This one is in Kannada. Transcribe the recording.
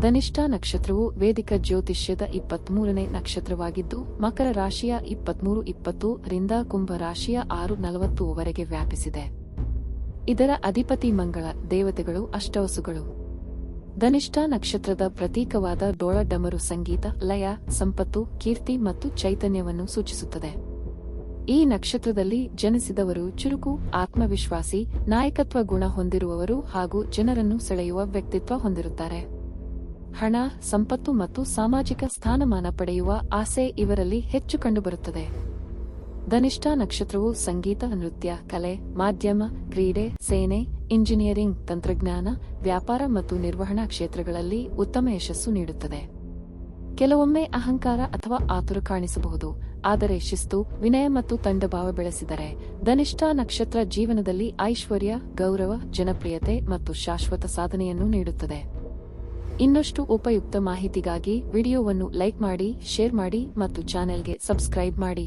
ಧನಿಷ್ಠ ನಕ್ಷತ್ರವು ವೇದಿಕ ಜ್ಯೋತಿಷ್ಯದ 23ನೇ ನಕ್ಷತ್ರವಾಗಿದ್ದು ಮಕರ ರಾಶಿಯ 23:20 ರಿಂದ ಕುಂಭ ರಾಶಿಯ 6:40 ವರೆಗೆ ವ್ಯಾಪಿಸಿದೆ. ಇದರ ಅಧಿಪತಿ ಮಂಗಳ. ದೇವತೆಗಳು ಅಷ್ಟವಸುಗಳು. ಧನಿಷ್ಠ ನಕ್ಷತ್ರದ ಪ್ರತೀಕವಾದ ಡೋಳ ಡಮರು ಸಂಗೀತ, ಲಯ, ಸಂಪತ್ತು, ಕೀರ್ತಿ ಮತ್ತು ಚೈತನ್ಯವನ್ನು ಸೂಚಿಸುತ್ತದೆ. ಈ ನಕ್ಷತ್ರದಲ್ಲಿ ಜನಿಸಿದವರು ಚುರುಕು, ಆತ್ಮವಿಶ್ವಾಸಿ, ನಾಯಕತ್ವ ಗುಣ ಹೊಂದಿರುವವರು ಹಾಗೂ ಜನರನ್ನು ಸೆಳೆಯುವ ವ್ಯಕ್ತಿತ್ವ ಹೊಂದಿರುತ್ತಾರೆ. ಹಣ, ಸಂಪತ್ತು ಮತ್ತು ಸಾಮಾಜಿಕ ಸ್ಥಾನಮಾನ ಪಡೆಯುವ ಆಸೆ ಇವರಲ್ಲಿ ಹೆಚ್ಚು ಕಂಡುಬರುತ್ತದೆ. ಧನಿಷ್ಠ ನಕ್ಷತ್ರವು ಸಂಗೀತ, ನೃತ್ಯ, ಕಲೆ, ಮಾಧ್ಯಮ, ಕ್ರೀಡೆ, ಸೇನೆ, ಇಂಜಿನಿಯರಿಂಗ್, ತಂತ್ರಜ್ಞಾನ, ವ್ಯಾಪಾರ ಮತ್ತು ನಿರ್ವಹಣಾ ಕ್ಷೇತ್ರಗಳಲ್ಲಿ ಉತ್ತಮ ಯಶಸ್ಸು ನೀಡುತ್ತದೆ. ಕೆಲವೊಮ್ಮೆ ಅಹಂಕಾರ ಅಥವಾ ಆತುರ ಕಾಣಿಸಬಹುದು, ಆದರೆ ಶಿಸ್ತು, ವಿನಯ ಮತ್ತು ತಂಡಭಾವ ಬೆಳೆಸಿದರೆ ಧನಿಷ್ಠ ನಕ್ಷತ್ರ ಜೀವನದಲ್ಲಿ ಐಶ್ವರ್ಯ, ಗೌರವ, ಜನಪ್ರಿಯತೆ ಮತ್ತು ಶಾಶ್ವತ ಸಾಧನೆಯನ್ನು ನೀಡುತ್ತದೆ. ಇನ್ನಷ್ಟು ಉಪಯುಕ್ತ ಮಾಹಿತಿಗಾಗಿ ವಿಡಿಯೋವನ್ನು ಲೈಕ್ ಮಾಡಿ, ಶೇರ್ ಮಾಡಿ ಮತ್ತು ಚಾನೆಲ್ಗೆ ಸಬ್ಸ್ಕ್ರೈಬ್ ಮಾಡಿ.